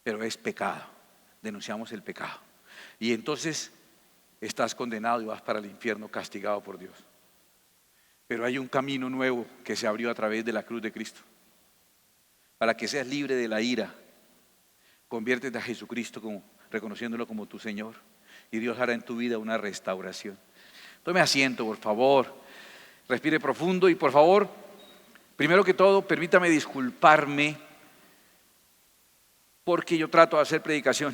pero es pecado. Denunciamos el pecado. Y entonces estás condenado y vas para el infierno castigado por Dios. Pero hay un camino nuevo que se abrió a través de la cruz de Cristo. Para que seas libre de la ira, conviértete a Jesucristo reconociéndolo como tu Señor. Y Dios hará en tu vida una restauración. Tome asiento, por favor. Respire profundo y por favor, primero que todo, permítame disculparme porque yo trato de hacer predicación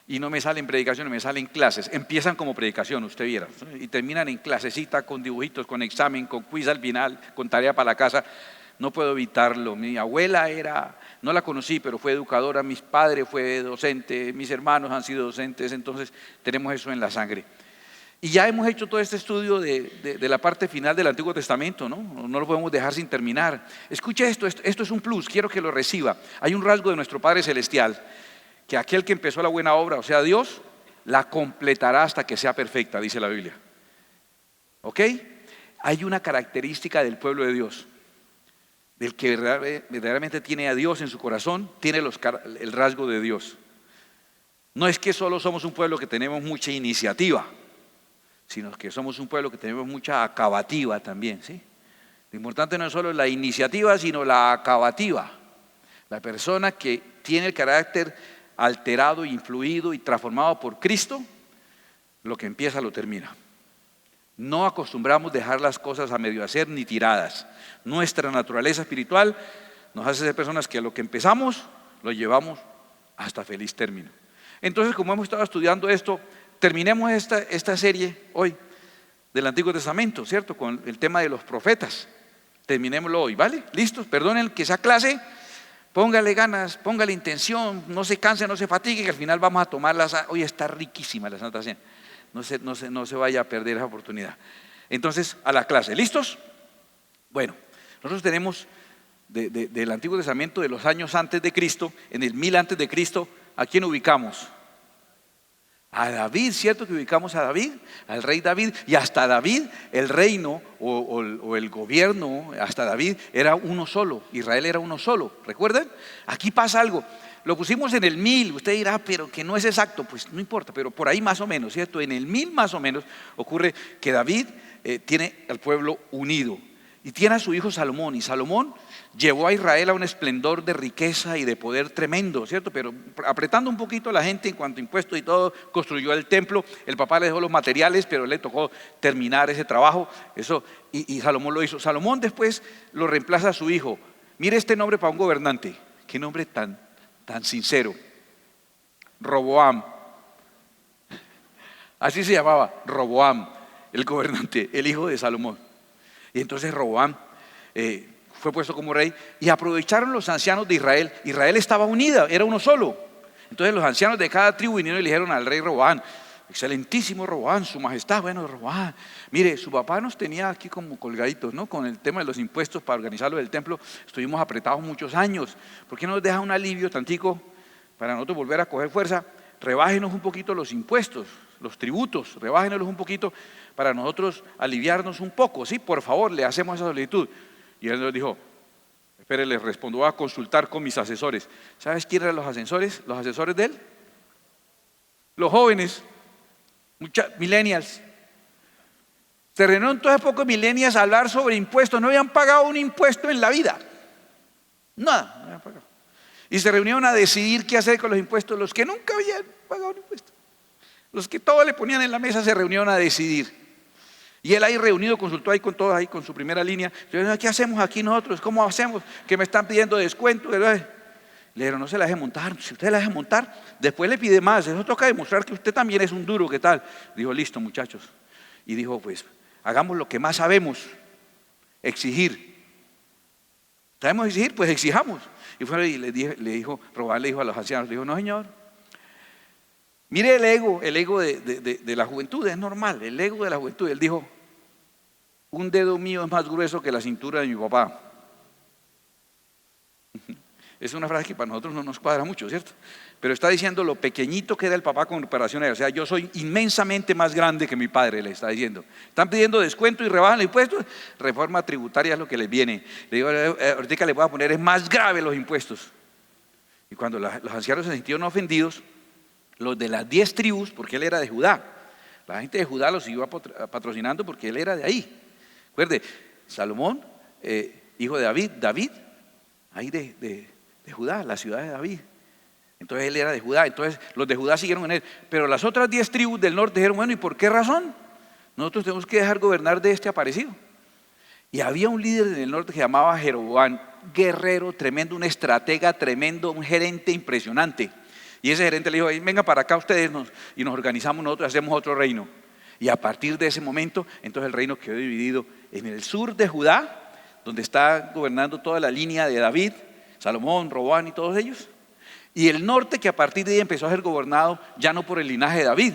y no me salen predicaciones, me salen clases. Empiezan como predicación, usted viera, y terminan en clasecita con dibujitos, con examen, con quiz al final, con tarea para la casa. No puedo evitarlo. Mi abuela no la conocí, pero fue educadora, mis padres fue docente, mis hermanos han sido docentes, entonces tenemos eso en la sangre. Y ya hemos hecho todo este estudio de la parte final del Antiguo Testamento, no lo podemos dejar sin terminar. Escuche esto es un plus, quiero que lo reciba. Hay un rasgo de nuestro Padre Celestial, que aquel que empezó la buena obra, o sea Dios, la completará hasta que sea perfecta, dice la Biblia. ¿Ok? Hay una característica del pueblo de Dios, del que verdaderamente tiene a Dios en su corazón, tiene el rasgo de Dios. No es que solo somos un pueblo que tenemos mucha iniciativa, sino que somos un pueblo que tenemos mucha acabativa también, ¿sí? Lo importante no es solo la iniciativa, sino la acabativa. La persona que tiene el carácter alterado, influido y transformado por Cristo, lo que empieza lo termina. No acostumbramos dejar las cosas a medio hacer ni tiradas. Nuestra naturaleza espiritual nos hace ser personas que lo que empezamos lo llevamos hasta feliz término. Entonces, como hemos estado estudiando esto, terminemos esta serie hoy del Antiguo Testamento, ¿cierto? Con el tema de los profetas. Terminémoslo hoy, ¿vale? ¿Listos? Perdonen que sea clase. Póngale ganas, póngale intención, no se canse, no se fatigue, que al final vamos a tomarlas. Hoy está riquísima la Santa Cena. No se vaya a perder esa oportunidad. Entonces, a la clase. ¿Listos? Bueno, nosotros tenemos del Antiguo Testamento de los años antes de Cristo, en el 1000 antes de Cristo, ¿a quién ubicamos? A David, ¿cierto que ubicamos a David? Al rey David. Y hasta David, el reino o el gobierno, hasta David era uno solo. Israel era uno solo, ¿recuerdan? Aquí pasa algo. Lo pusimos en el 1000, usted dirá, pero que no es exacto. Pues no importa, pero por ahí más o menos, ¿cierto? En el 1000 más o menos ocurre que David tiene al pueblo unido. Y tiene a su hijo Salomón, y Salomón llevó a Israel a un esplendor de riqueza y de poder tremendo, ¿cierto? Pero apretando un poquito a la gente en cuanto a impuestos y todo, construyó el templo. El papá le dejó los materiales, pero le tocó terminar ese trabajo. Y Salomón lo hizo. Salomón después lo reemplaza a su hijo. Mire este nombre para un gobernante, qué nombre tan sincero. Roboam. Así se llamaba, Roboam, el gobernante, el hijo de Salomón. Y entonces Roboam fue puesto como rey y aprovecharon los ancianos de Israel. Israel estaba unida, era uno solo. Entonces los ancianos de cada tribu vinieron y le dijeron al rey Roboam: excelentísimo Roboam, su majestad, bueno Roboam, mire, su papá nos tenía aquí como colgaditos, ¿no? Con el tema de los impuestos para organizarlo del templo, estuvimos apretados muchos años. ¿Por qué no nos deja un alivio tantico para nosotros volver a coger fuerza? Rebájenos un poquito los impuestos, los tributos, rebájenos un poquito para nosotros aliviarnos un poco, ¿sí? Por favor, le hacemos esa solicitud. Y él nos dijo: espere, les respondo, voy a consultar con mis asesores. ¿Sabes quién eran los asesores? Los asesores de él, los jóvenes, millennials. Se reunieron todos pocos millennials a hablar sobre impuestos. No habían pagado un impuesto en la vida, nada, no habían pagado. Y se reunieron a decidir qué hacer con los impuestos. Los que nunca habían pagado un impuesto, los que todo le ponían en la mesa, se reunieron a decidir. Y él ahí reunido consultó ahí con todos, ahí con su primera línea. ¿Qué hacemos aquí nosotros? ¿Cómo hacemos? Que me están pidiendo descuento. Le dijeron: no se la deje montar. Si usted la deja montar, después le pide más. Eso toca demostrar que usted también es un duro. ¿Qué tal? Dijo: listo, muchachos. Y dijo: pues hagamos lo que más sabemos: exigir. ¿Sabemos exigir? Pues exijamos. Y fue y le dijo a los ancianos, le dijo: no, señor. Mire el ego de la juventud, es normal, el ego de la juventud. Él dijo: un dedo mío es más grueso que la cintura de mi papá. Es una frase que para nosotros no nos cuadra mucho, ¿cierto? Pero está diciendo lo pequeñito que era el papá con comparación a él. O sea, yo soy inmensamente más grande que mi padre, le está diciendo. Están pidiendo descuento y rebajan los impuestos. Reforma tributaria es lo que les viene. Le digo: ahorita le voy a poner, es más grave los impuestos. Y cuando los ancianos se sintieron ofendidos, los de las 10 tribus, porque él era de Judá, la gente de Judá los iba patrocinando porque él era de ahí. Recuerde, Salomón, hijo de David, ahí de Judá, la ciudad de David. Entonces él era de Judá, entonces los de Judá siguieron en él. Pero las otras 10 tribus del norte dijeron, bueno, ¿y por qué razón? Nosotros tenemos que dejar gobernar de este aparecido. Y había un líder en el norte que se llamaba Jeroboam, guerrero tremendo, un estratega tremendo, un gerente impresionante. Y ese gerente le dijo, venga para acá ustedes y nos organizamos nosotros, hacemos otro reino. Y a partir de ese momento, entonces el reino quedó dividido en el sur de Judá, donde está gobernando toda la línea de David, Salomón, Roboam y todos ellos. Y el norte, que a partir de ahí empezó a ser gobernado ya no por el linaje de David,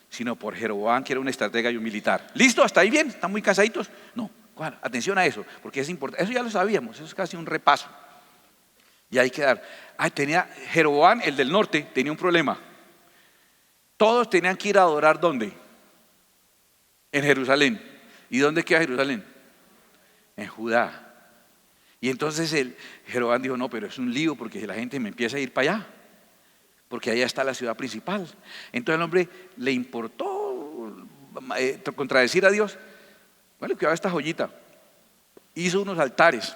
sino por Jeroboam, que era un estratega y un militar. ¿Listo? ¿Hasta ahí bien? ¿Están muy casaditos? No, atención a eso, porque es importante. Eso ya lo sabíamos, eso es casi un repaso. Y hay que dar. Tenía Jeroboam, el del norte, tenía un problema. Todos tenían que ir a adorar, ¿dónde? En Jerusalén. ¿Y dónde queda Jerusalén? En Judá. Y entonces Jeroboam dijo, no, pero es un lío porque la gente me empieza a ir para allá, porque allá está la ciudad principal. Entonces el hombre le importó contradecir a Dios. Bueno, que esta joyita. Hizo unos altares,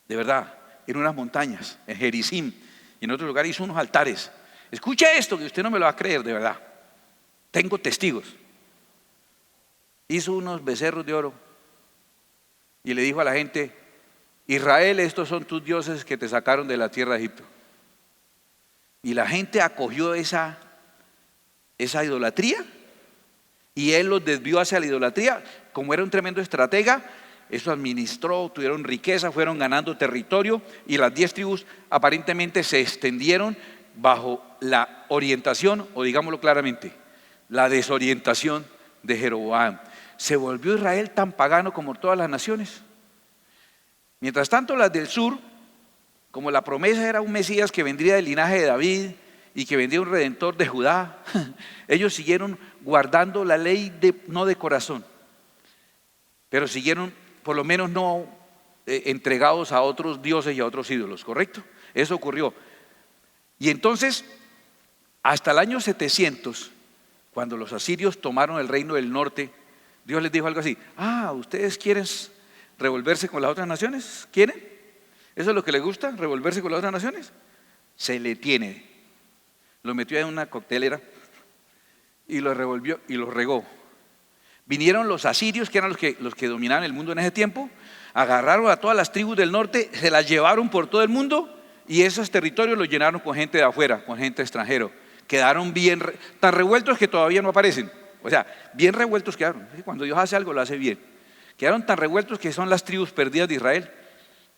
de verdad, en unas montañas, en Gerizim, y en otro lugar hizo unos altares. Escuche esto, que usted no me lo va a creer, de verdad. Tengo testigos. Hizo unos becerros de oro y le dijo a la gente, Israel, estos son tus dioses que te sacaron de la tierra de Egipto. Y la gente acogió esa idolatría y él los desvió hacia la idolatría. Como era un tremendo estratega, eso administró, tuvieron riqueza, fueron ganando territorio y las 10 tribus aparentemente se extendieron bajo la orientación, o digámoslo claramente, la desorientación de Jeroboam. Se volvió Israel tan pagano como todas las naciones. Mientras tanto, las del sur, como la promesa era un Mesías que vendría del linaje de David y que vendría un redentor de Judá, ellos siguieron guardando la ley no de corazón, pero siguieron por lo menos no entregados a otros dioses y a otros ídolos, ¿correcto? Eso ocurrió. Y entonces, hasta el año 700, cuando los asirios tomaron el reino del norte, Dios les dijo algo así, ¿ustedes quieren revolverse con las otras naciones? ¿Quieren? ¿Eso es lo que les gusta? ¿Revolverse con las otras naciones? Se le tiene. Lo metió en una coctelera y lo revolvió y lo regó. Vinieron los asirios, que eran los que dominaban el mundo en ese tiempo, agarraron a todas las tribus del norte, se las llevaron por todo el mundo y esos territorios los llenaron con gente de afuera, con gente extranjera. Quedaron bien, tan revueltos que todavía no aparecen. O sea, bien revueltos quedaron. Cuando Dios hace algo, lo hace bien. Quedaron tan revueltos que son las tribus perdidas de Israel.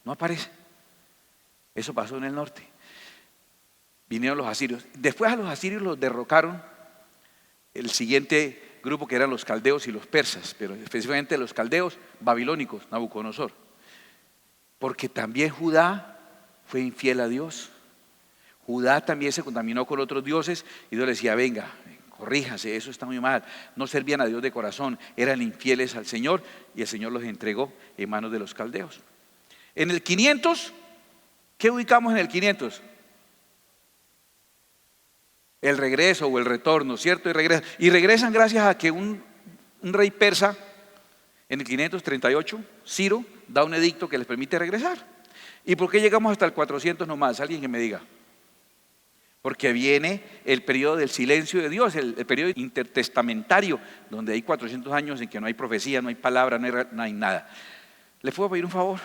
No aparece. Eso pasó en el norte. Vinieron los asirios. Después a los asirios los derrocaron el siguiente grupo, que eran los caldeos y los persas, pero específicamente los caldeos babilónicos, Nabucodonosor. Porque también Judá fue infiel a Dios. Judá también se contaminó con otros dioses y Dios le decía, venga, corríjase, eso está muy mal. No servían a Dios de corazón, eran infieles al Señor y el Señor los entregó en manos de los caldeos. En el 500, ¿qué ubicamos en el 500? El regreso o el retorno, ¿cierto? Y regresan gracias a que un rey persa, en el 538, Ciro, da un edicto que les permite regresar. ¿Y por qué llegamos hasta el 400 nomás? Alguien que me diga. Porque viene el periodo del silencio de Dios, el periodo intertestamentario, donde hay 400 años en que no hay profecía, no hay palabra, no hay nada. ¿Le puedo pedir un favor?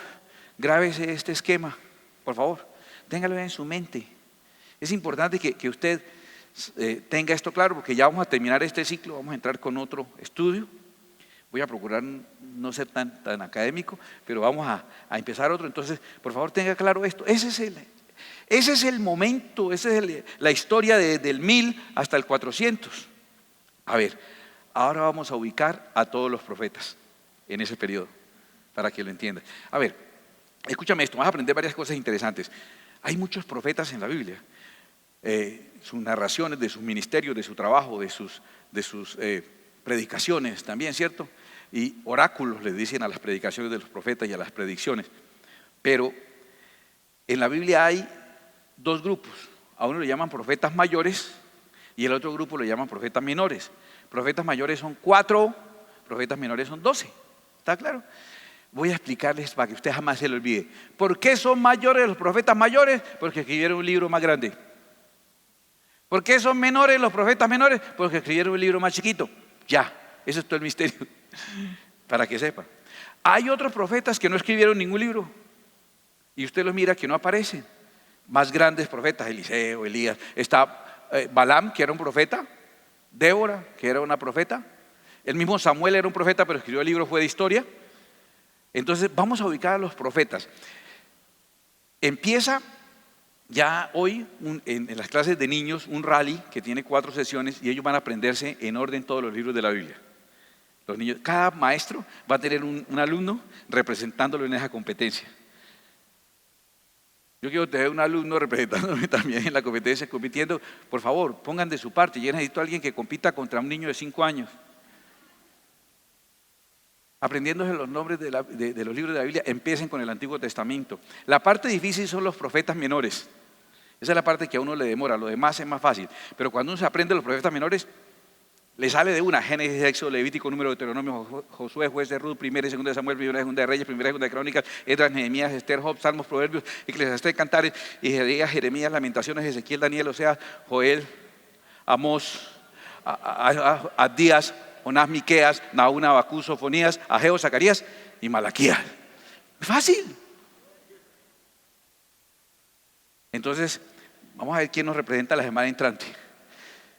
Grábese este esquema, por favor, téngalo en su mente. Es importante que usted tenga esto claro, porque ya vamos a terminar este ciclo, vamos a entrar con otro estudio. Voy a procurar no ser tan académico, pero vamos a empezar otro. Entonces, por favor, tenga claro esto. Ese es el momento, esa es la historia del 1000 hasta el 400. A ver, ahora vamos a ubicar a todos los profetas en ese periodo, para que lo entiendan. A ver, escúchame esto, vas a aprender varias cosas interesantes. Hay muchos profetas en la Biblia. Sus narraciones de sus ministerios, de su trabajo, de sus predicaciones también, ¿cierto? Y oráculos le dicen a las predicaciones de los profetas y a las predicciones. Pero en la Biblia hay dos grupos. A uno le llaman profetas mayores y el otro grupo le llaman profetas menores. Profetas mayores son 4, profetas menores son 12. ¿Está claro? Voy a explicarles para que usted jamás se lo olvide. ¿Por qué son mayores los profetas mayores? Porque escribieron un libro más grande. ¿Por qué son menores los profetas menores? Porque escribieron un libro más chiquito. Ya, eso es todo el misterio, para que sepa. Hay otros profetas que no escribieron ningún libro y usted los mira que no aparecen. Más grandes profetas, Eliseo, Elías. Está Balaam, que era un profeta. Débora, que era una profeta. El mismo Samuel era un profeta, pero escribió el libro, fue de historia. Entonces vamos a ubicar a los profetas. Empieza ya hoy en las clases de niños un rally que tiene 4 sesiones y ellos van a aprenderse en orden todos los libros de la Biblia. Los niños, cada maestro va a tener un alumno representándolo en esa competencia. Yo quiero tener un alumno representándome también en la competencia, compitiendo. Por favor, pongan de su parte. Yo necesito a alguien que compita contra un niño de 5 años. Aprendiéndose los nombres de los libros de la Biblia, empiecen con el Antiguo Testamento. La parte difícil son los profetas menores. Esa es la parte que a uno le demora, lo demás es más fácil. Pero cuando uno se aprende los profetas menores, le sale de una: Génesis, Éxodo, Levítico, Número, Deuteronomio, Josué, Juez de Ruth, Primera y Segunda de Samuel, Primera y Segunda de Reyes, Primera y Segunda de Crónicas, Esdras, Nehemías, Esther, Job, Salmos, Proverbios, Eclesiastés, Cantares, Isaías, Jeremías, Lamentaciones, Ezequiel, Daniel, Oseas, Joel, Amós, Abdías, Jonás, Miqueas, Nahum, Habacuc, Sofonías, Ageo, Zacarías y Malaquías. Fácil. Entonces, vamos a ver quién nos representa la semana entrante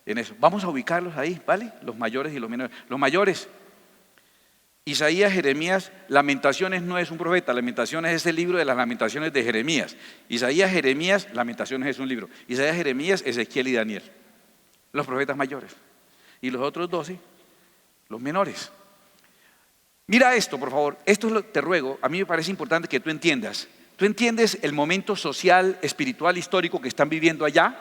en eso. Vamos a ubicarlos ahí, ¿vale? Los mayores y los menores. Los mayores, Isaías, Jeremías. Lamentaciones no es un profeta, Lamentaciones es el libro de las Lamentaciones de Jeremías. Isaías, Jeremías, Lamentaciones es un libro. Isaías, Jeremías, Ezequiel y Daniel. Los profetas mayores. Y los otros 12, los menores. Mira esto, por favor. Esto te ruego, a mí me parece importante que tú entiendas. Tú entiendes el momento social, espiritual, histórico que están viviendo allá,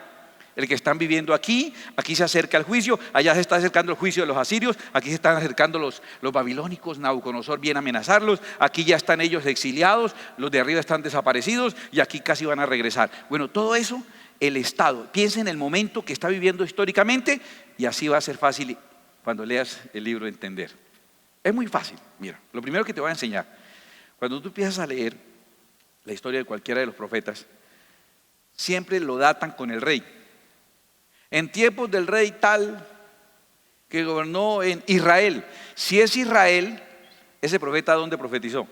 el que están viviendo aquí. Aquí se acerca el juicio, allá se está acercando el juicio de los asirios, aquí se están acercando los babilónicos, Nabucodonosor viene a amenazarlos, aquí ya están ellos exiliados, los de arriba están desaparecidos y aquí casi van a regresar. Bueno, todo eso, el Estado, piensa en el momento que está viviendo históricamente y así va a ser fácil cuando leas el libro entender. Es muy fácil. Mira, lo primero que te voy a enseñar, cuando tú empiezas a leer la historia de cualquiera de los profetas, siempre lo datan con el rey. En tiempos del rey tal que gobernó en Israel. Si es Israel, ese profeta ¿dónde profetizó?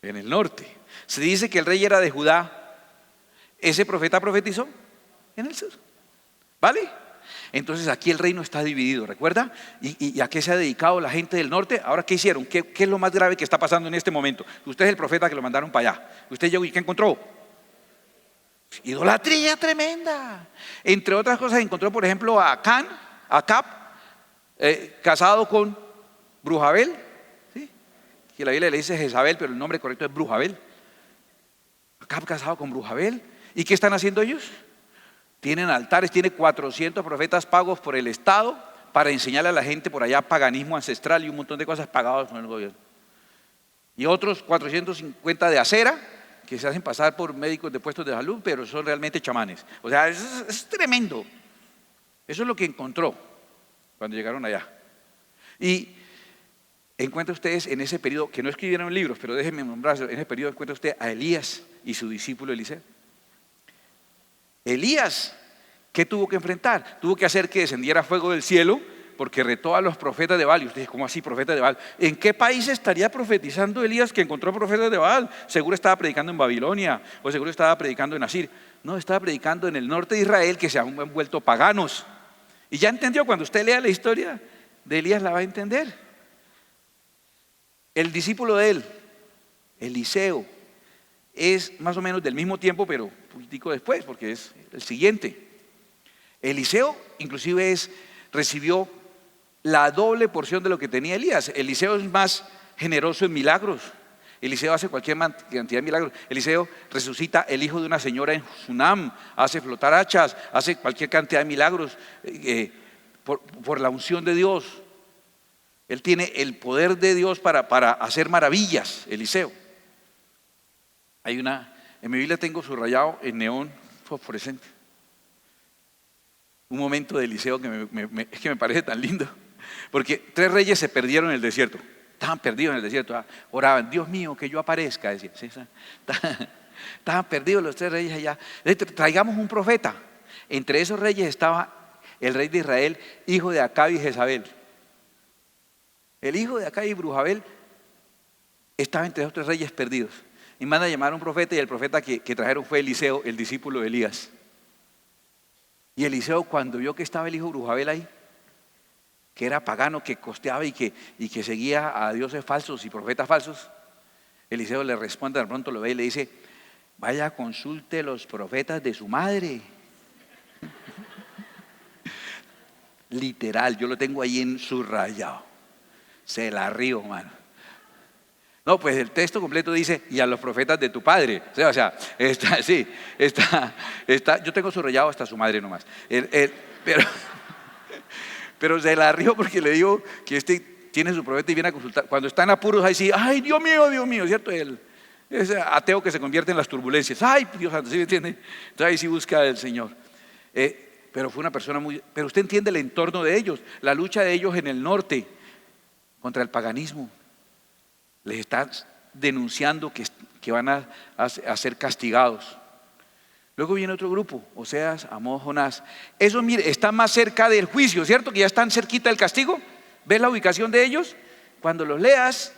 En el norte. Se dice que el rey era de Judá. Ese profeta profetizó en el sur. ¿Vale? Entonces aquí el reino está dividido, ¿recuerda? ¿Y a qué se ha dedicado la gente del norte? Ahora, ¿qué hicieron? ¿Qué es lo más grave que está pasando en este momento? Usted es el profeta que lo mandaron para allá. Usted llegó y ¿qué encontró? Idolatría tremenda. Entre otras cosas encontró, por ejemplo, a Acab, casado con Brujabel, ¿sí? Que la Biblia le dice Jezabel, pero el nombre correcto es Brujabel. Acab casado con Brujabel. ¿Y qué están haciendo ellos? Tienen altares, tiene 400 profetas pagos por el Estado para enseñarle a la gente por allá paganismo ancestral y un montón de cosas pagadas por el gobierno. Y otros 450 de acera, que se hacen pasar por médicos de puestos de salud, pero son realmente chamanes. O sea, es tremendo. Eso es lo que encontró cuando llegaron allá. Y encuentra ustedes en ese periodo, que no escribieron libros, pero déjenme nombrarlo, en ese periodo encuentra usted a Elías y su discípulo Eliseo. Elías, ¿qué tuvo que enfrentar? Tuvo que hacer que descendiera fuego del cielo porque retó a los profetas de Baal. Y usted dice, ¿cómo así profetas de Baal? ¿En qué país estaría profetizando Elías que encontró profetas de Baal? Seguro estaba predicando en Babilonia o seguro estaba predicando en Asiria. No, estaba predicando en el norte de Israel, que se han vuelto paganos. Y ya entendió, cuando usted lea la historia de Elías la va a entender. El discípulo de él, Eliseo, es más o menos del mismo tiempo, pero un poquitico después, porque es el siguiente. Eliseo inclusive recibió la doble porción de lo que tenía Elías. Eliseo es más generoso en milagros. Eliseo hace cualquier cantidad de milagros. Eliseo resucita el hijo de una señora en Sunam, hace flotar hachas, hace cualquier cantidad de milagros por la unción de Dios. Él tiene el poder de Dios para hacer maravillas, Eliseo. Hay una En mi Biblia tengo subrayado en neón fosforescente un momento de Eliseo que es que me parece tan lindo, porque 3 reyes se perdieron en el desierto, estaban perdidos en el desierto, oraban, Dios mío, que yo aparezca, decían, ¿sí? Estaban perdidos los 3 reyes allá, traigamos un profeta. Entre esos reyes estaba el rey de Israel, hijo de Acab y Jezabel. El hijo de Acab y Brujabel estaba entre esos 3 reyes perdidos, y manda a llamar a un profeta, y el profeta que trajeron fue Eliseo, el discípulo de Elías. Y Eliseo, cuando vio que estaba el hijo de Brujabel ahí, que era pagano, que costeaba y que seguía a dioses falsos y profetas falsos, Eliseo le responde, de pronto lo ve y le dice, vaya, consulte los profetas de su madre. Literal, yo lo tengo ahí en subrayado. Se la río, mano. No, pues el texto completo dice, y a los profetas de tu padre. O sea, yo tengo subrayado hasta su madre nomás. Pero se la río porque le digo que tiene su profeta y viene a consultar. Cuando está en apuros, ahí sí, ay, Dios mío, ¿cierto? Ese ateo que se convierte en las turbulencias. Ay, Dios santo, ¿sí me entiende? Entonces ahí sí busca al Señor. Pero fue una persona pero usted entiende el entorno de ellos, la lucha de ellos en el norte contra el paganismo. Les está denunciando que van a ser castigados. Luego viene otro grupo, Oseas, Amós, Jonás. Eso, mire, está más cerca del juicio, ¿cierto? Que ya están cerquita del castigo. ¿Ves la ubicación de ellos? Cuando los leas,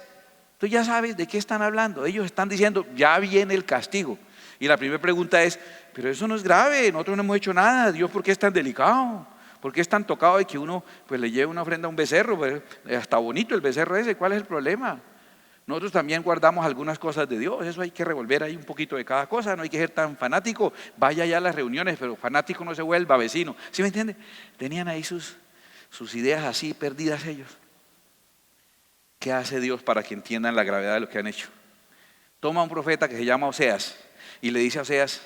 tú ya sabes de qué están hablando. Ellos están diciendo, ya viene el castigo. Y la primera pregunta es, pero eso no es grave, nosotros no hemos hecho nada. Dios, ¿por qué es tan delicado? ¿Por qué es tan tocado de que uno pues le lleve una ofrenda a un becerro? Pues, está bonito el becerro ese, ¿cuál es el problema? Nosotros también guardamos algunas cosas de Dios, eso hay que revolver ahí un poquito de cada cosa, no hay que ser tan fanático, vaya ya a las reuniones, pero fanático no se vuelva vecino, ¿sí me entiende? Tenían ahí sus ideas así perdidas ellos. ¿Qué hace Dios para que entiendan la gravedad de lo que han hecho? Toma a un profeta que se llama Oseas y le dice a Oseas,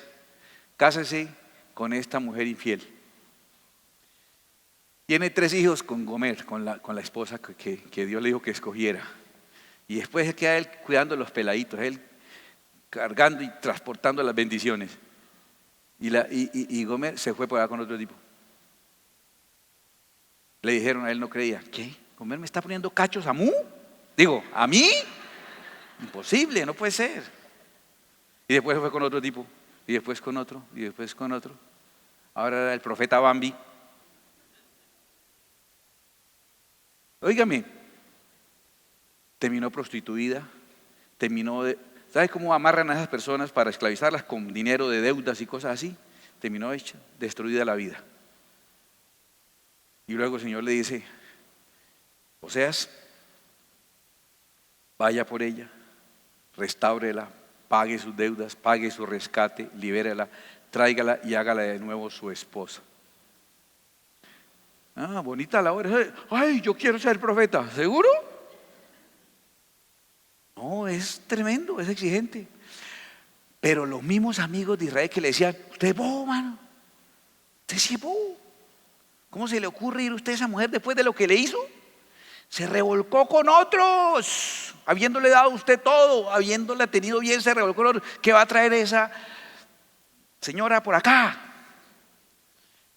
cásese con esta mujer infiel. Tiene 3 hijos con Gomer, con la esposa que Dios le dijo que escogiera. Y después queda él cuidando los peladitos, él cargando y transportando las bendiciones. Y Gomer se fue por allá con otro tipo. Le dijeron, a él no creía. ¿Qué? ¿Gomer me está poniendo cachos a mí? Digo, ¿a mí? Imposible, no puede ser. Y después fue con otro tipo, y después con otro, y después con otro. Ahora era el profeta Bambi. Óigame, terminó prostituida, ¿sabes cómo amarran a esas personas para esclavizarlas con dinero de deudas y cosas así? Terminó hecha, destruida la vida. Y luego el Señor le dice, Oseas, vaya por ella, restáurela, pague sus deudas, pague su rescate, libérela, tráigala y hágala de nuevo su esposa. Ah, bonita la hora. Ay, yo quiero ser profeta, ¿seguro? No, es tremendo, es exigente. Pero los mismos amigos de Israel que le decían, usted es bobo, mano, usted sí es bobo. ¿Cómo se le ocurre ir a usted a esa mujer después de lo que le hizo? Se revolcó con otros, habiéndole dado a usted todo, habiéndole tenido bien, se revolcó con otros. ¿Qué va a traer esa señora por acá?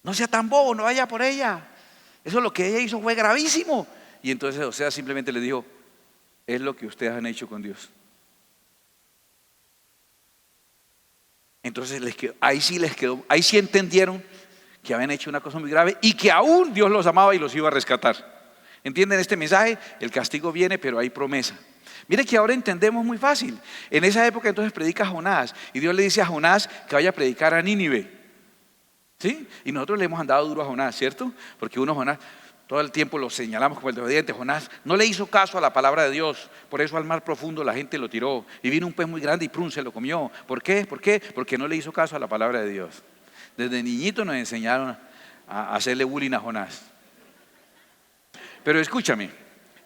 No sea tan bobo, no vaya por ella. Eso lo que ella hizo fue gravísimo. Y entonces, o sea, simplemente le dijo, es lo que ustedes han hecho con Dios. Entonces ahí sí entendieron que habían hecho una cosa muy grave y que aún Dios los amaba y los iba a rescatar. ¿Entienden este mensaje? El castigo viene, pero hay promesa. Mire que ahora entendemos muy fácil. En esa época entonces predica Jonás y Dios le dice a Jonás que vaya a predicar a Nínive. ¿Sí? Y nosotros le hemos andado duro a Jonás, ¿cierto? Porque Jonás, todo el tiempo lo señalamos como el desobediente. Jonás no le hizo caso a la palabra de Dios, por eso al mar profundo la gente lo tiró. Y vino un pez muy grande y prun se lo comió. ¿Por qué? Porque no le hizo caso a la palabra de Dios. Desde niñito nos enseñaron a hacerle bullying a Jonás. Pero escúchame,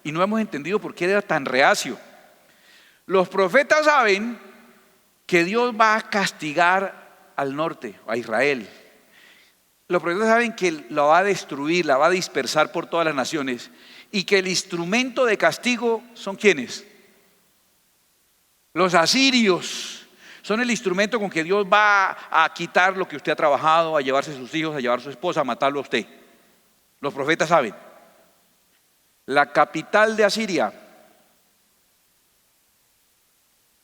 y no hemos entendido por qué era tan reacio. Los profetas saben que Dios va a castigar al norte, a Israel. Los profetas saben que la va a destruir, la va a dispersar por todas las naciones y que el instrumento de castigo son ¿quiénes? Los asirios. Son el instrumento con que Dios va a quitar lo que usted ha trabajado, a llevarse a sus hijos, a llevar a su esposa, a matarlo a usted. Los profetas saben. La capital de Asiria,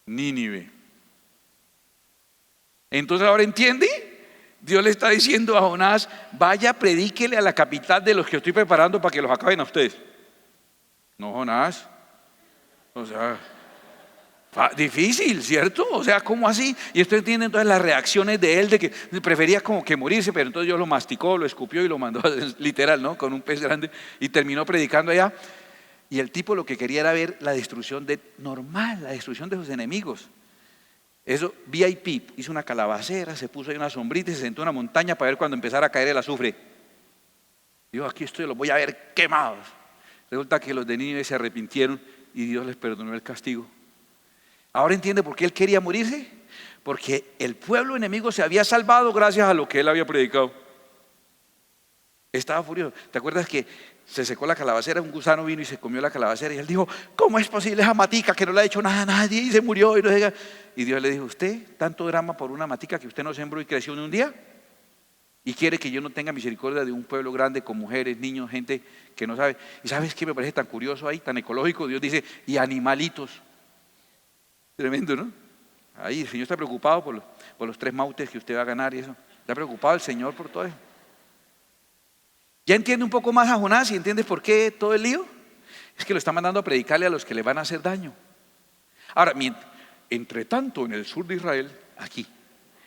Nínive. Entonces ahora entiende, Dios le está diciendo a Jonás: vaya, predíquele a la capital de los que estoy preparando para que los acaben a ustedes. No, Jonás, o sea, difícil, ¿cierto? O sea, ¿cómo así? Y usted entiende entonces las reacciones de él, de que prefería como que morirse, pero entonces Dios lo masticó, lo escupió y lo mandó, literal, ¿no? Con un pez grande, y terminó predicando allá. Y el tipo lo que quería era ver la destrucción normal, la destrucción de sus enemigos. Eso, VIP, hizo una calabacera, se puso ahí una sombrita y se sentó en una montaña para ver cuando empezara a caer el azufre. Dijo: aquí estoy, los voy a ver quemados. Resulta que los de Nínive se arrepintieron y Dios les perdonó el castigo. Ahora entiende por qué él quería morirse. Porque el pueblo enemigo se había salvado gracias a lo que él había predicado. Estaba furioso. ¿Te acuerdas que se secó la calabacera? Un gusano vino y se comió la calabacera y él dijo: ¿cómo es posible esa matica que no le ha hecho nada a nadie y se murió? Y Dios le dijo: ¿usted tanto drama por una matica que usted no sembró y creció en un día? ¿Y quiere que yo no tenga misericordia de un pueblo grande con mujeres, niños, gente que no sabe? ¿Y sabes qué me parece tan curioso ahí, tan ecológico? Dios dice: y animalitos. Tremendo, ¿no? Ahí el Señor está preocupado por los 3 mautes que usted va a ganar y eso. Está preocupado el Señor por todo eso. ¿Ya entiende un poco más a Jonás y entiendes por qué todo el lío? Es que lo está mandando a predicarle a los que le van a hacer daño. Ahora, entre tanto, en el sur de Israel, aquí,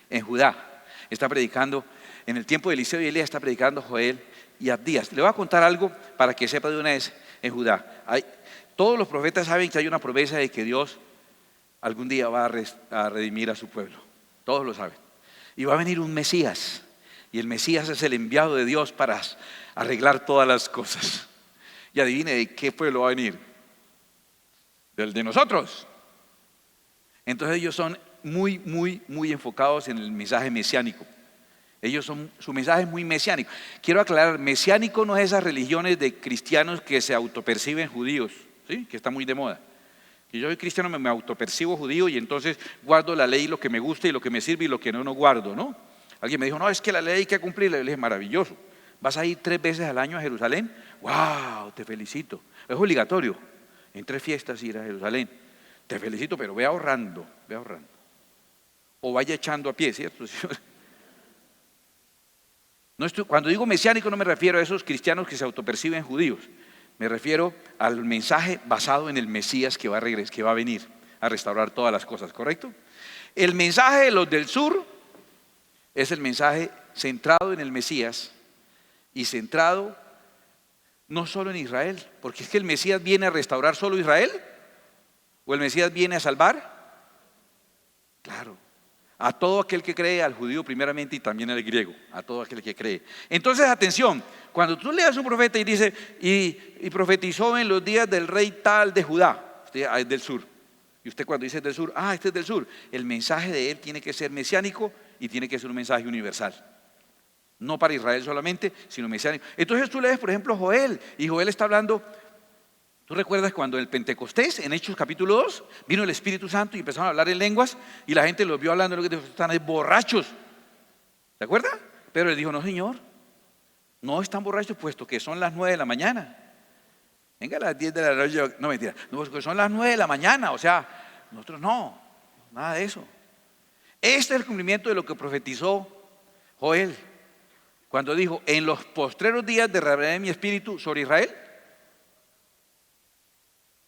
en Judá, está predicando, en el tiempo de Eliseo y Elías está predicando Joel y Abdías. Le voy a contar algo para que sepa de una vez en Judá. Todos los profetas saben que hay una promesa de que Dios algún día va a redimir a su pueblo. Todos lo saben. Y va a venir un Mesías. Y el Mesías es el enviado de Dios para arreglar todas las cosas. Y adivine de qué pueblo va a venir. Del de nosotros. Entonces ellos son muy, muy, muy enfocados en el mensaje mesiánico. Su mensaje es muy mesiánico. Quiero aclarar, mesiánico no es esas religiones de cristianos que se autoperciben judíos, ¿sí? Que está muy de moda. Y yo soy cristiano, me autopercibo judío y entonces guardo la ley, lo que me gusta y lo que me sirve y lo que no guardo, ¿no? Alguien me dijo: no, es que la ley hay que cumplirla. Le dije: maravilloso. ¿Vas a ir 3 veces al año a Jerusalén? ¡Wow! Te felicito. Es obligatorio en 3 fiestas ir a Jerusalén. Te felicito, pero ve ahorrando, ve ahorrando. O vaya echando a pie, ¿cierto? Cuando digo mesiánico no me refiero a esos cristianos que se autoperciben judíos. Me refiero al mensaje basado en el Mesías que va a venir a restaurar todas las cosas, ¿correcto? El mensaje de los del sur es el mensaje centrado en el Mesías y centrado no solo en Israel, porque es que el Mesías viene a restaurar solo Israel, o el Mesías viene a salvar, claro, a todo aquel que cree, al judío primeramente y también al griego, a todo aquel que cree. Entonces, atención, cuando tú leas un profeta y dice: y profetizó en los días del rey tal de Judá, usted es del sur, y usted cuando dice del sur, este es del sur, el mensaje de él tiene que ser mesiánico y tiene que ser un mensaje universal. No para Israel solamente, sino mesiánico. Entonces tú lees, por ejemplo, Joel, y Joel está hablando. ¿Tú recuerdas cuando en el Pentecostés, en Hechos capítulo 2, vino el Espíritu Santo y empezaron a hablar en lenguas y la gente los vio hablando, lo que están borrachos? ¿Se acuerda? Pero él dijo: no, Señor, no están borrachos, puesto que son las 9 de la mañana. Venga, a las 10 de la noche, no, mentira, no, porque son las 9 de la mañana, o sea, nosotros no, nada de eso. Este es el cumplimiento de lo que profetizó Joel, cuando dijo: en los postreros días derramaré mi espíritu sobre Israel,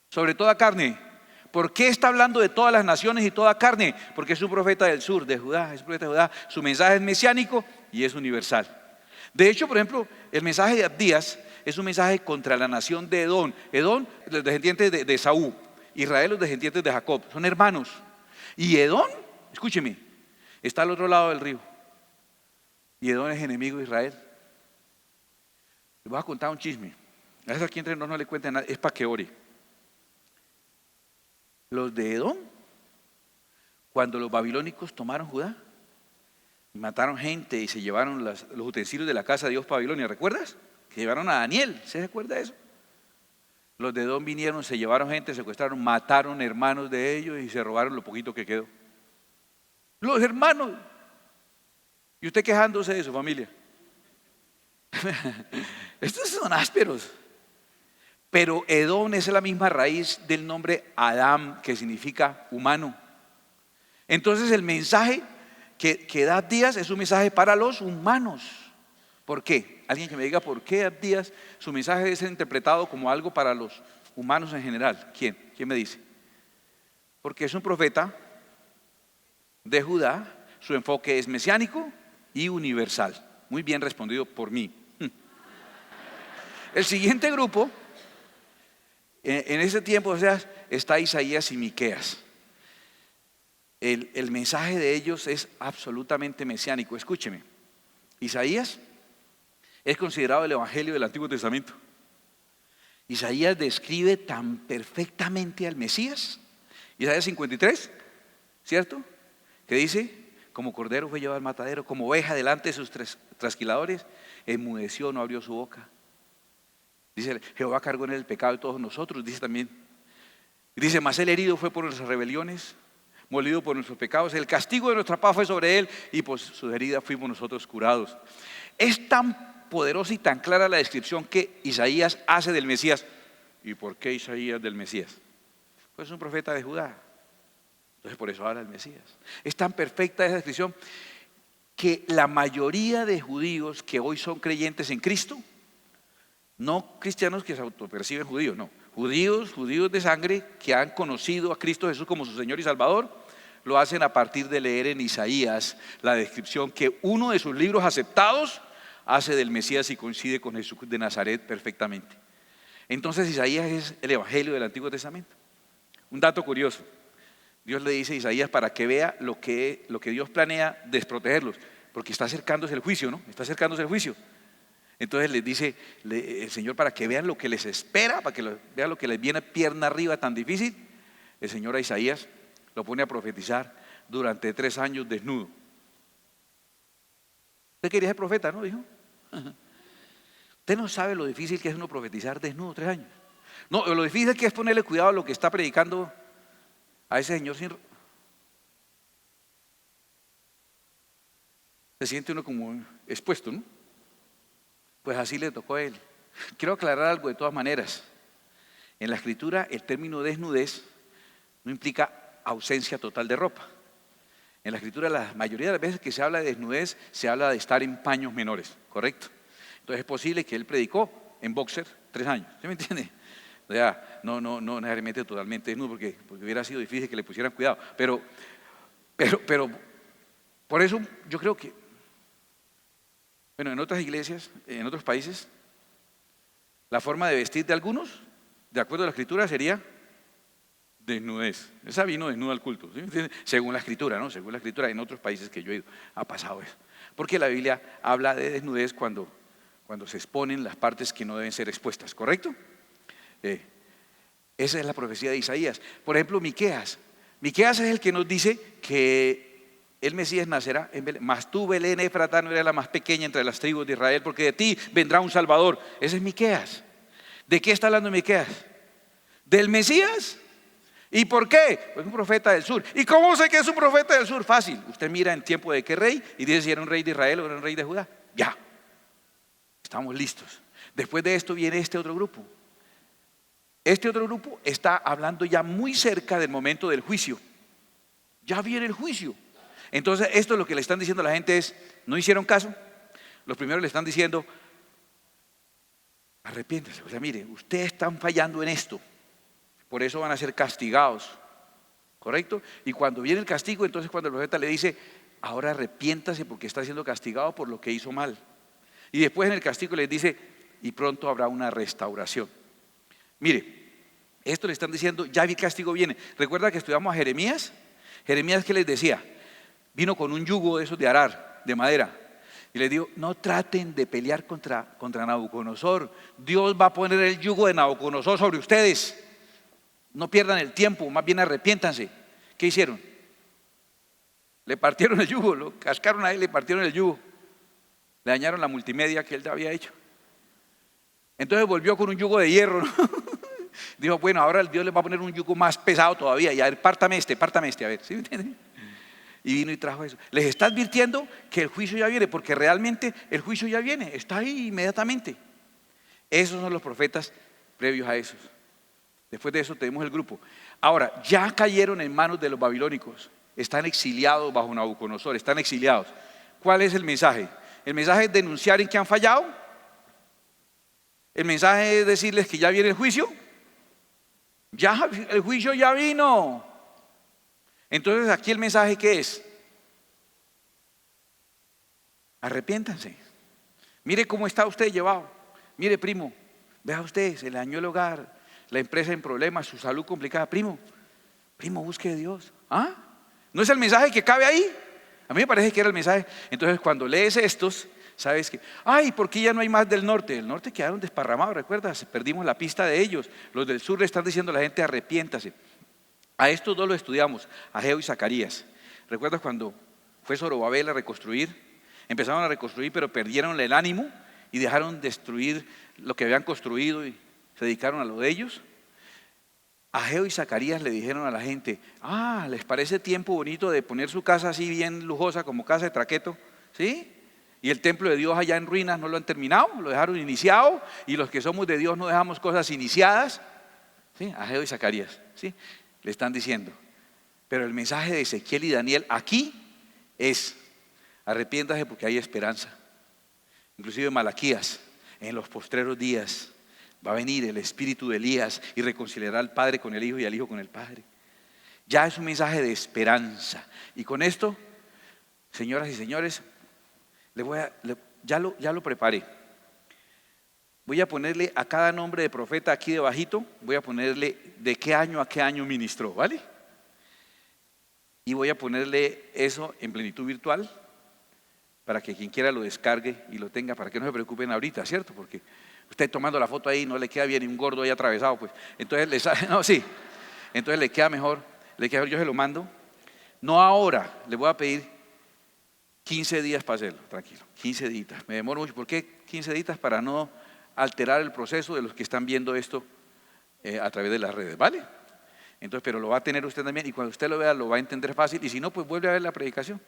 sobre toda carne. ¿Por qué está hablando de todas las naciones y toda carne? Porque es un profeta del sur, de Judá, es un profeta de Judá. Su mensaje es mesiánico y es universal. De hecho, por ejemplo, el mensaje de Abdías es un mensaje contra la nación de Edom. Edom, los descendientes de Esaú. Israel, los descendientes de Jacob. Son hermanos. Y Edom, escúcheme, está al otro lado del río. Y Edom es enemigo de Israel. Les voy a contar un chisme. A veces aquí entre nosotros no le cuenten nada, es para que ore. Los de Edom, cuando los babilónicos tomaron Judá, mataron gente y se llevaron los utensilios de la casa de Dios para Babilonia, ¿recuerdas? Que llevaron a Daniel, ¿se recuerda eso? Los de Edom vinieron, se llevaron gente, secuestraron, mataron hermanos de ellos y se robaron lo poquito que quedó. Los hermanos. Y usted quejándose de su familia. Estos son ásperos. Pero Edom es la misma raíz del nombre Adán, que significa humano. Entonces el mensaje que da Abdías es un mensaje para los humanos. ¿Por qué? Alguien que me diga por qué Abdías, su mensaje debe ser interpretado como algo para los humanos en general. ¿Quién? ¿Quién me dice? Porque es un profeta de Judá, su enfoque es mesiánico y universal. Muy bien respondido por mí. El siguiente grupo, en ese tiempo, o sea, está Isaías y Miqueas. El mensaje de ellos es absolutamente mesiánico. Escúcheme, Isaías es considerado el evangelio del Antiguo Testamento. Isaías describe tan perfectamente al Mesías. Isaías 53, ¿cierto? Que dice: como cordero fue llevado al matadero, como oveja delante de sus trasquiladores, enmudeció, no abrió su boca. Dice: Jehová cargó en él el pecado de todos nosotros. Dice también, dice: mas él herido fue por nuestras rebeliones, molido por nuestros pecados, el castigo de nuestra paz fue sobre él, y por sus heridas fuimos nosotros curados. Es tan poderosa y tan clara la descripción que Isaías hace del Mesías. ¿Y por qué Isaías del Mesías? Pues es un profeta de Judá, entonces por eso habla del Mesías. Es tan perfecta esa descripción que la mayoría de judíos que hoy son creyentes en Cristo, no cristianos que se autoperciben judíos, no, judíos de sangre que han conocido a Cristo Jesús como su Señor y Salvador, lo hacen a partir de leer en Isaías la descripción que uno de sus libros aceptados hace del Mesías y coincide con Jesús de Nazaret perfectamente. Entonces Isaías es el evangelio del Antiguo Testamento. Un dato curioso: Dios le dice a Isaías para que vea lo que Dios planea desprotegerlos, porque está acercándose el juicio, ¿no? Está acercándose el juicio. Entonces les dice el Señor, para que vean lo que les espera, para que vean lo que les viene pierna arriba tan difícil. El Señor a Isaías lo pone a profetizar durante 3 años desnudo. Usted quería ser profeta, ¿no? Dijo. Usted no sabe lo difícil que es uno profetizar desnudo 3 años. No, lo difícil que es ponerle cuidado a lo que está predicando a ese señor. Se siente uno como expuesto, ¿no? Pues así le tocó a él. Quiero aclarar algo de todas maneras. En la escritura el término desnudez no implica ausencia total de ropa. En la escritura la mayoría de las veces que se habla de desnudez se habla de estar en paños menores, ¿correcto? Entonces es posible que él predicó en boxer 3 años, ¿sí me entiende? O sea, no necesariamente totalmente desnudo, porque hubiera sido difícil que le pusieran cuidado. Pero por eso yo creo que, bueno, en otras iglesias, en otros países, la forma de vestir de algunos, de acuerdo a la escritura, sería desnudez. Esa vino desnuda al culto, ¿sí? Según la escritura, ¿no? Según la escritura, en otros países que yo he ido, ha pasado eso. Porque la Biblia habla de desnudez cuando se exponen las partes que no deben ser expuestas, ¿correcto? Esa es la profecía de Isaías. Por ejemplo, Miqueas es el que nos dice que el Mesías nacerá en Belén. Mas tú, Belén Efratá, no eres la más pequeña entre las tribus de Israel, porque de ti vendrá un Salvador. Ese es Miqueas. ¿De qué está hablando Miqueas? ¿Del Mesías? ¿Y por qué? Pues un profeta del sur. ¿Y cómo sé que es un profeta del sur? Fácil. Usted mira en tiempo de qué rey y dice si era un rey de Israel o era un rey de Judá. Ya. Estamos listos. Después de esto viene este otro grupo. Este otro grupo está hablando ya muy cerca del momento del juicio. Ya viene el juicio. Entonces esto es lo que le están diciendo a la gente es: no hicieron caso. Los primeros le están diciendo: arrepiéntese. O sea, mire, ustedes están fallando en esto, por eso van a ser castigados, ¿correcto? Y cuando viene el castigo, entonces cuando el profeta le dice: ahora arrepiéntase porque está siendo castigado por lo que hizo mal. Y después en el castigo les dice: y pronto habrá una restauración. Mire, esto le están diciendo: ya el castigo viene. ¿Recuerda que estudiamos a Jeremías? Jeremías, ¿qué les decía? Vino con un yugo de esos de arar, de madera, y les dijo: no traten de pelear contra Nabucodonosor. Dios va a poner el yugo de Nabucodonosor sobre ustedes. No pierdan el tiempo, más bien arrepiéntanse. ¿Qué hicieron? Le partieron el yugo, lo cascaron a él, le partieron el yugo, le dañaron la multimedia que él había hecho. Entonces volvió con un yugo de hierro, ¿no? Dijo: bueno, ahora Dios le va a poner un yugo más pesado todavía. Y a ver, pártame este, a ver, ¿sí me entienden? Y vino y trajo eso. Les está advirtiendo que el juicio ya viene, porque realmente el juicio ya viene, está ahí inmediatamente. Esos son los profetas previos a esos. Después de eso tenemos el grupo. Ahora, ya cayeron en manos de los babilónicos. Están exiliados bajo Nabucodonosor, están exiliados. ¿Cuál es el mensaje? El mensaje es denunciar en que han fallado. El mensaje es decirles que ya viene el juicio. Ya, el juicio ya vino. Entonces, aquí el mensaje, ¿qué es? Arrepiéntanse. Mire cómo está usted llevado. Mire, primo, vea usted, se le dañó el hogar, la empresa en problemas, su salud complicada. Primo, busque de Dios. ¿Ah? ¿No es el mensaje que cabe ahí? A mí me parece que era el mensaje. Entonces, cuando lees estos, sabes que, ay, ¿por qué ya no hay más del norte? Del norte quedaron desparramados, ¿recuerdas? Perdimos la pista de ellos. Los del sur le están diciendo a la gente, arrepiéntase. A estos dos los estudiamos, Ageo y Zacarías. ¿Recuerdas cuando fue Zorobabel a reconstruir? Empezaron a reconstruir, pero perdieron el ánimo y dejaron destruir lo que habían construido y se dedicaron a lo de ellos. Ageo y Zacarías le dijeron a la gente, ¿les parece tiempo bonito de poner su casa así bien lujosa como casa de traqueto? ¿Sí? Y el templo de Dios allá en ruinas no lo han terminado, lo dejaron iniciado, y los que somos de Dios no dejamos cosas iniciadas. ¿Sí? Ageo y Zacarías, ¿sí? Le están diciendo. Pero el mensaje de Ezequiel y Daniel aquí es, arrepiéntase porque hay esperanza. Inclusive Malaquías, en los postreros días va a venir el espíritu de Elías y reconciliará al Padre con el Hijo y al Hijo con el Padre. Ya es un mensaje de esperanza. Y con esto, señoras y señores, ya lo preparé. Voy a ponerle a cada nombre de profeta aquí debajito, voy a ponerle de qué año a qué año ministró, ¿vale? Y voy a ponerle eso en plenitud virtual para que quien quiera lo descargue y lo tenga, para que no se preocupen ahorita, ¿cierto? Porque usted tomando la foto ahí no le queda bien y un gordo ahí atravesado, pues. Entonces entonces le queda mejor, yo se lo mando. No ahora, le voy a pedir 15 días para hacerlo, tranquilo, 15 días. Me demoro mucho, ¿por qué 15 días? Para no alterar el proceso de los que están viendo esto a través de las redes, ¿vale? Entonces, pero lo va a tener usted también y cuando usted lo vea lo va a entender fácil y si no, pues vuelve a ver la predicación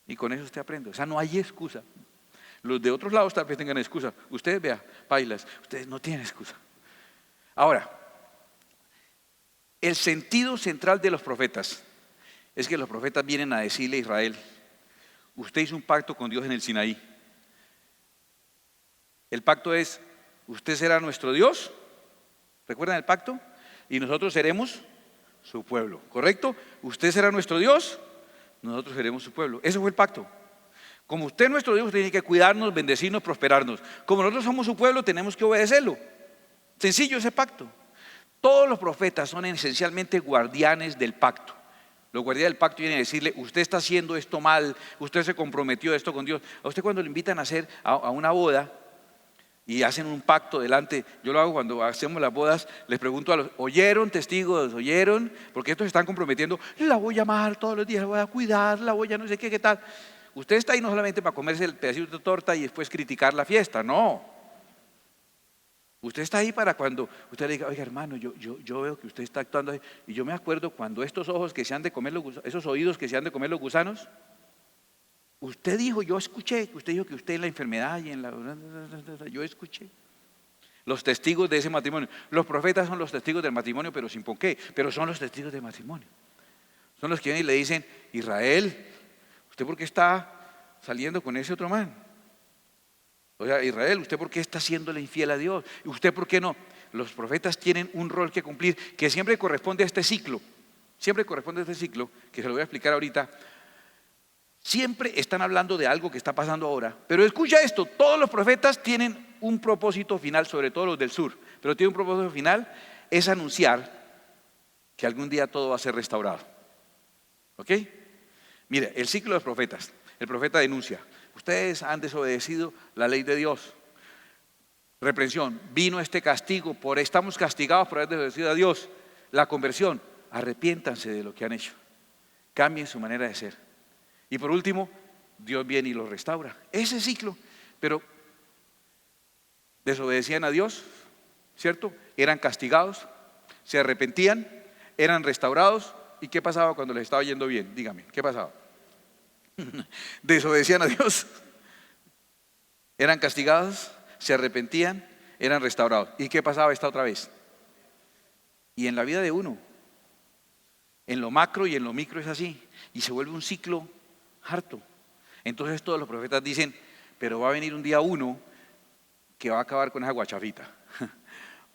y con eso usted aprende. O sea, no hay excusa. Los de otros lados tal vez tengan excusa. Ustedes vea, bailas, ustedes no tienen excusa. Ahora, el sentido central de los profetas es que los profetas vienen a decirle a Israel, usted hizo un pacto con Dios en el Sinaí. El pacto es, usted será nuestro Dios, ¿recuerdan el pacto? Y nosotros seremos su pueblo, ¿correcto? Usted será nuestro Dios, nosotros seremos su pueblo. Eso fue el pacto. Como usted es nuestro Dios, usted tiene que cuidarnos, bendecirnos, prosperarnos. Como nosotros somos su pueblo, tenemos que obedecerlo. Sencillo ese pacto. Todos los profetas son esencialmente guardianes del pacto. Los guardianes del pacto vienen a decirle, usted está haciendo esto mal, usted se comprometió esto con Dios. A usted cuando le invitan a hacer a una boda y hacen un pacto delante, yo lo hago cuando hacemos las bodas, les pregunto a los, ¿oyeron testigos? ¿Oyeron? Porque estos se están comprometiendo, la voy a amar todos los días, la voy a cuidar, la voy a no sé qué tal. Usted está ahí no solamente para comerse el pedacito de torta y después criticar la fiesta, no. Usted está ahí para cuando usted le diga, oiga hermano, yo veo que usted está actuando ahí. Y yo me acuerdo cuando estos ojos que se han de comer los gusanos, esos oídos que se han de comer los gusanos, usted dijo, yo escuché, usted dijo que usted en la enfermedad y en la... Yo escuché. Los testigos de ese matrimonio. Los profetas son los testigos del matrimonio, pero sin por qué. Pero son los testigos del matrimonio. Son los que vienen y le dicen, Israel, ¿usted por qué está saliendo con ese otro man? O sea, Israel, ¿usted por qué está haciéndole infiel a Dios? ¿Y usted por qué no? Los profetas tienen un rol que cumplir que siempre corresponde a este ciclo. Siempre corresponde a este ciclo, que se lo voy a explicar ahorita. Siempre están hablando de algo que está pasando ahora. Pero escucha esto, todos los profetas tienen un propósito final, sobre todo los del sur. Pero tienen un propósito final, es anunciar que algún día todo va a ser restaurado. ¿Ok? Mire, el ciclo de los profetas. El profeta denuncia, ustedes han desobedecido la ley de Dios. Reprensión, vino este castigo, estamos castigados por haber desobedecido a Dios. La conversión, arrepiéntanse de lo que han hecho. Cambien su manera de ser. Y por último, Dios viene y los restaura. Ese ciclo, pero desobedecían a Dios, ¿cierto? Eran castigados, se arrepentían, eran restaurados. ¿Y qué pasaba cuando les estaba yendo bien? Dígame, ¿qué pasaba? desobedecían a Dios, eran castigados, se arrepentían, eran restaurados. ¿Y qué pasaba esta otra vez? Y en la vida de uno, en lo macro y en lo micro es así, y se vuelve un ciclo harto. Entonces todos los profetas dicen, pero va a venir un día uno que va a acabar con esa guachafita.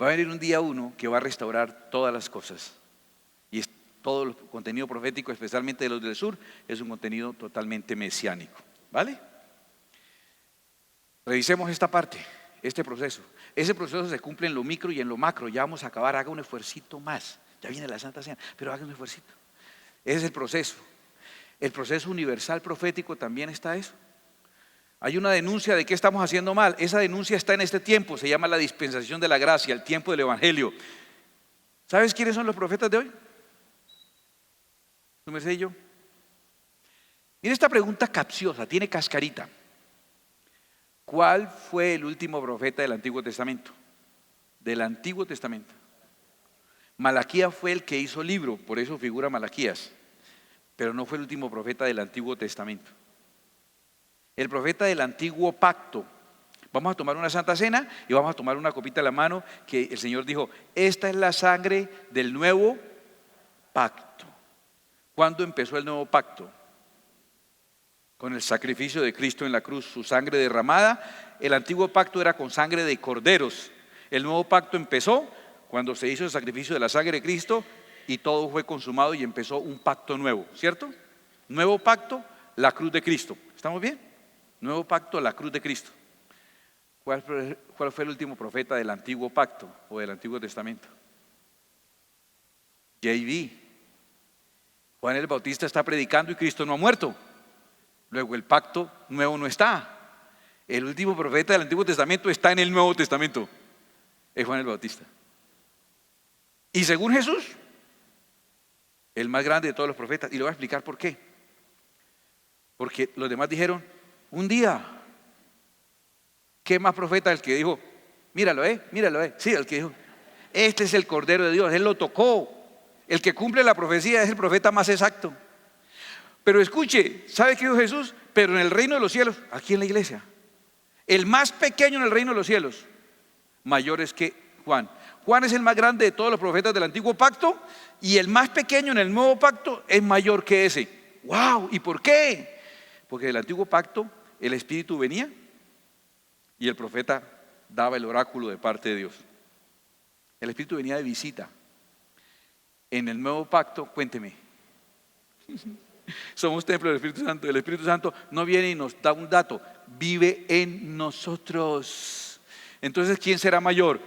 Va a venir un día uno que va a restaurar todas las cosas. Y todo el contenido profético, especialmente de los del sur, es un contenido totalmente mesiánico. ¿Vale? Revisemos esta parte, este proceso. Ese proceso se cumple en lo micro y en lo macro. Ya vamos a acabar, haga un esfuercito más. Ya viene la Santa Cena, pero haga un esfuercito. Ese es el proceso. El proceso universal profético también está eso. Hay una denuncia de qué estamos haciendo mal. Esa denuncia está en este tiempo, se llama la dispensación de la gracia, el tiempo del evangelio. ¿Sabes quiénes son los profetas de hoy? ¿Tú me sé y yo? Mira esta pregunta capciosa, tiene cascarita. ¿Cuál fue el último profeta del Antiguo Testamento? Del Antiguo Testamento. Malaquías fue el que hizo libro, por eso figura Malaquías, pero no fue el último profeta del Antiguo Testamento. El profeta del Antiguo Pacto. Vamos a tomar una Santa Cena y vamos a tomar una copita en la mano que el Señor dijo, esta es la sangre del nuevo pacto. ¿Cuándo empezó el nuevo pacto? Con el sacrificio de Cristo en la cruz, su sangre derramada. El antiguo pacto era con sangre de corderos. El nuevo pacto empezó cuando se hizo el sacrificio de la sangre de Cristo y todo fue consumado y empezó un pacto nuevo, ¿cierto? Nuevo pacto, la cruz de Cristo. ¿Estamos bien? Nuevo pacto, la cruz de Cristo. ¿Cuál fue el último profeta del antiguo pacto o del Antiguo Testamento? JB. Juan el Bautista está predicando y Cristo no ha muerto. Luego el pacto nuevo no está. El último profeta del Antiguo Testamento está en el Nuevo Testamento. Es Juan el Bautista. Y según Jesús, el más grande de todos los profetas. Y le voy a explicar por qué. Porque los demás dijeron, un día, ¿qué más profeta el que dijo, míralo, míralo, sí, el que dijo, este es el Cordero de Dios, él lo tocó, el que cumple la profecía es el profeta más exacto. Pero escuche, ¿sabe qué dijo Jesús? Pero en el reino de los cielos, aquí en la iglesia, el más pequeño en el reino de los cielos, mayor es que Juan. Juan es el más grande de todos los profetas del antiguo pacto y el más pequeño en el nuevo pacto es mayor que ese. ¡Wow! ¿Y por qué? Porque del antiguo pacto el Espíritu venía y el profeta daba el oráculo de parte de Dios. El Espíritu venía de visita. En el nuevo pacto, cuénteme, somos templo del Espíritu Santo. El Espíritu Santo no viene y nos da un dato, vive en nosotros. Entonces, ¿quién será mayor?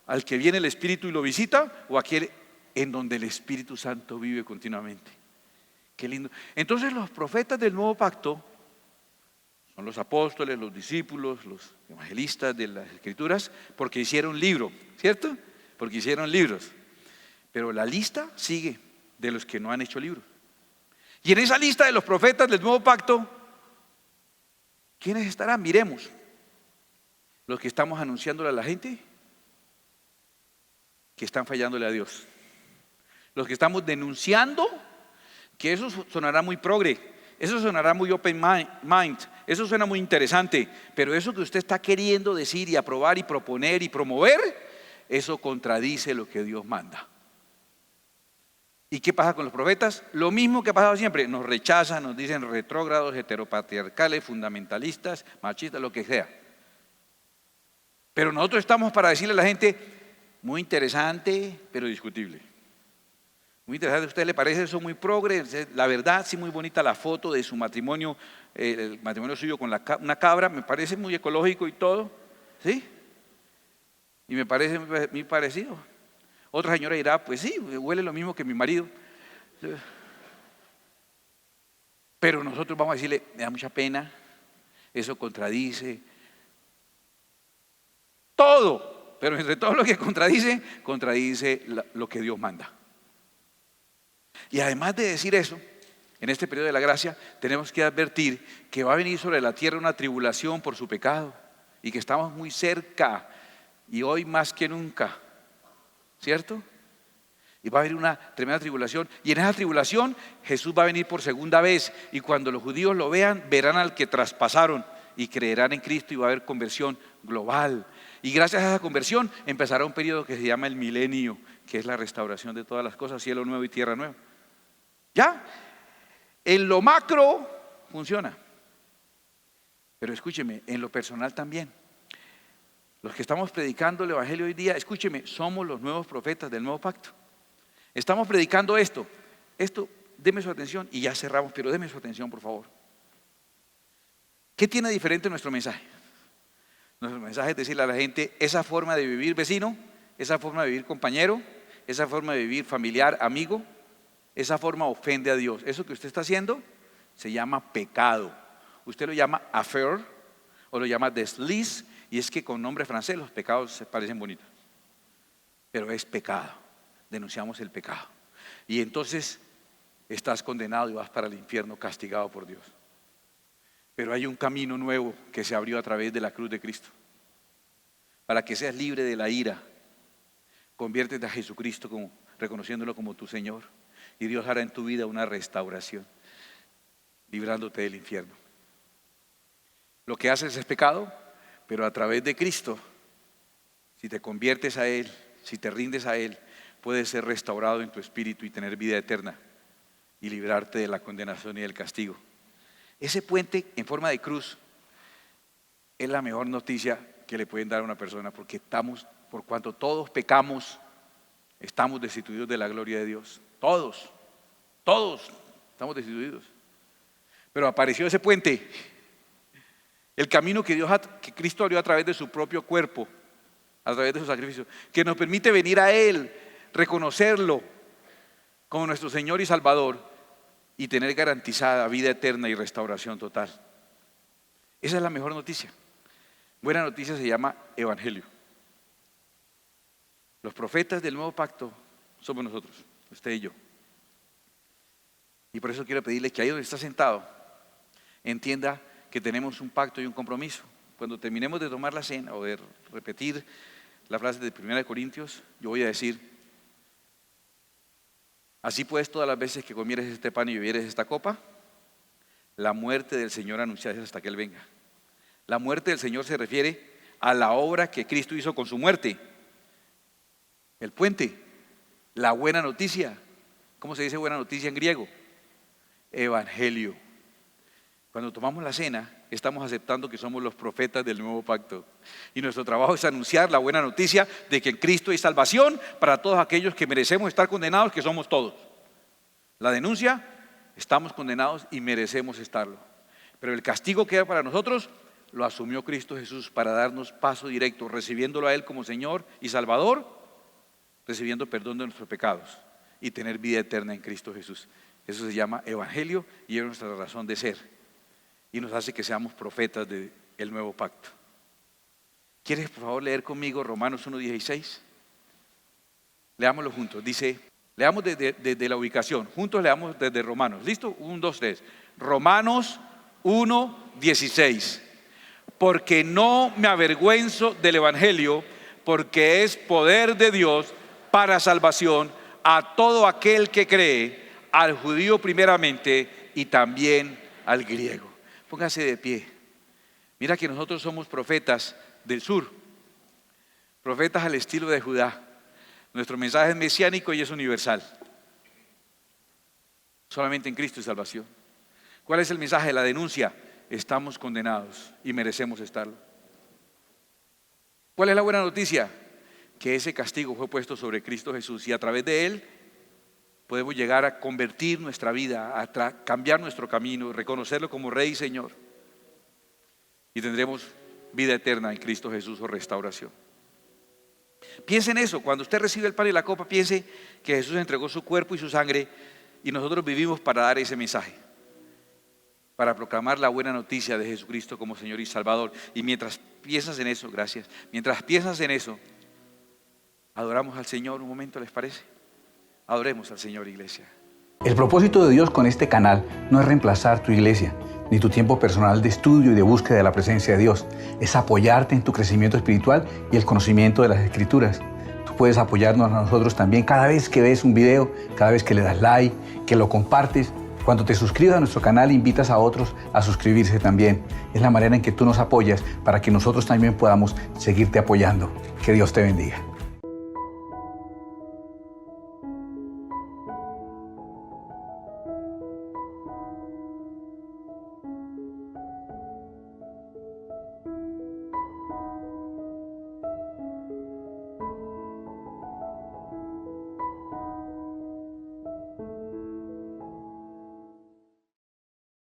¿Al que viene el Espíritu y lo visita o aquel en donde el Espíritu Santo vive continuamente? Qué lindo. Entonces los profetas del nuevo pacto son los apóstoles, los discípulos, los evangelistas de las Escrituras, porque hicieron libro, ¿cierto? Porque hicieron libros. Pero la lista sigue de los que no han hecho libros. Y en esa lista de los profetas del nuevo pacto, ¿quiénes estarán? Miremos. Los que estamos anunciándole a la gente que están fallándole a Dios. Los que estamos denunciando que eso sonará muy progre, eso sonará muy open mind, eso suena muy interesante, pero eso que usted está queriendo decir y aprobar y proponer y promover, eso contradice lo que Dios manda. ¿Y qué pasa con los profetas? Lo mismo que ha pasado siempre, nos rechazan, nos dicen retrógrados, heteropatriarcales, fundamentalistas, machistas, lo que sea. Pero nosotros estamos para decirle a la gente, muy interesante, pero discutible. Muy interesante, ¿a usted le parece eso muy progre? La verdad, sí, muy bonita la foto de su matrimonio, el matrimonio suyo con una cabra, me parece muy ecológico y todo, ¿sí? Y me parece muy parecido. Otra señora dirá, pues sí, huele lo mismo que mi marido. Pero nosotros vamos a decirle, me da mucha pena, eso contradice todo, pero entre todo lo que contradice lo que Dios manda. Y además de decir eso, en este periodo de la gracia, tenemos que advertir que va a venir sobre la tierra una tribulación por su pecado y que estamos muy cerca y hoy más que nunca, ¿cierto? Y va a haber una tremenda tribulación. Y en esa tribulación Jesús va a venir por segunda vez. Y cuando los judíos lo vean, verán al que traspasaron y creerán en Cristo y va a haber conversión global. Y gracias a esa conversión empezará un periodo que se llama el milenio, que es la restauración de todas las cosas, cielo nuevo y tierra nueva. ¿Ya? En lo macro funciona. Pero escúcheme, en lo personal también. Los que estamos predicando el evangelio hoy día, escúcheme, somos los nuevos profetas del nuevo pacto. Estamos predicando esto, deme su atención y ya cerramos, pero deme su atención por favor. ¿Qué tiene diferente nuestro mensaje? Nuestro mensaje es decirle a la gente, esa forma de vivir vecino, esa forma de vivir compañero, esa forma de vivir familiar, amigo, esa forma ofende a Dios. Eso que usted está haciendo se llama pecado. Usted lo llama affair o lo llama desliz, y es que con nombre francés los pecados se parecen bonitos, pero es pecado. Denunciamos el pecado y entonces estás condenado y vas para el infierno castigado por Dios. Pero hay un camino nuevo que se abrió a través de la cruz de Cristo para que seas libre de la ira. Conviértete a Jesucristo reconociéndolo como tu Señor, y Dios hará en tu vida una restauración, librándote del infierno. Lo que haces es pecado, pero a través de Cristo, si te conviertes a Él, si te rindes a Él, puedes ser restaurado en tu espíritu y tener vida eterna y librarte de la condenación y del castigo. Ese puente en forma de cruz es la mejor noticia que le pueden dar a una persona, porque por cuanto todos pecamos, estamos destituidos de la gloria de Dios. Todos estamos destituidos. Pero apareció ese puente, el camino que Cristo abrió a través de su propio cuerpo, a través de su sacrificio, que nos permite venir a Él, reconocerlo como nuestro Señor y Salvador y tener garantizada vida eterna y restauración total. Esa es la mejor noticia. Buena noticia se llama evangelio. Los profetas del nuevo pacto somos nosotros, usted y yo. Y por eso quiero pedirle que ahí donde está sentado entienda que tenemos un pacto y un compromiso. Cuando terminemos de tomar la cena o de repetir la frase de 1 Corintios, yo voy a decir: así pues, todas las veces que comieres este pan y bebieres esta copa, la muerte del Señor anunciáis hasta que Él venga. La muerte del Señor se refiere a la obra que Cristo hizo con su muerte. El puente, la buena noticia. ¿Cómo se dice buena noticia en griego? Evangelio. Cuando tomamos la cena, estamos aceptando que somos los profetas del nuevo pacto. Y nuestro trabajo es anunciar la buena noticia de que en Cristo hay salvación para todos aquellos que merecemos estar condenados, que somos todos. La denuncia, estamos condenados y merecemos estarlo. Pero el castigo que era para nosotros, lo asumió Cristo Jesús para darnos paso directo, recibiéndolo a Él como Señor y Salvador, recibiendo perdón de nuestros pecados y tener vida eterna en Cristo Jesús. Eso se llama evangelio y es nuestra razón de ser. Y nos hace que seamos profetas del nuevo pacto. ¿Quieres por favor leer conmigo Romanos 1:16? Leámoslo juntos. Dice, leamos desde la ubicación. Juntos leamos desde Romanos. ¿Listo? 1, 2, 3. Romanos 1:16. Porque no me avergüenzo del evangelio, porque es poder de Dios para salvación a todo aquel que cree, al judío primeramente y también al griego. Póngase de pie. Mira que nosotros somos profetas del sur, profetas al estilo de Judá. Nuestro mensaje es mesiánico y es universal. Solamente en Cristo hay salvación. ¿Cuál es el mensaje? La denuncia: estamos condenados y merecemos estarlo. ¿Cuál es la buena noticia? Que ese castigo fue puesto sobre Cristo Jesús y a través de Él podemos llegar a convertir nuestra vida, a cambiar nuestro camino, reconocerlo como Rey y Señor. Y tendremos vida eterna en Cristo Jesús o restauración. Piense en eso. Cuando usted recibe el pan y la copa, piense que Jesús entregó su cuerpo y su sangre y nosotros vivimos para dar ese mensaje, para proclamar la buena noticia de Jesucristo como Señor y Salvador. Y mientras piensas en eso, gracias, mientras piensas en eso, adoramos al Señor un momento, ¿les parece? Adoremos al Señor, iglesia. El propósito de Dios con este canal no es reemplazar tu iglesia, ni tu tiempo personal de estudio y de búsqueda de la presencia de Dios. Es apoyarte en tu crecimiento espiritual y el conocimiento de las Escrituras. Tu puedes apoyarnos a nosotros también cada vez que ves un video, cada vez que le das like, que lo compartes. Cuando te suscribas a nuestro canal, invitas a otros a suscribirse también. Es la manera en que tú nos apoyas para que nosotros también podamos seguirte apoyando. Que Dios te bendiga.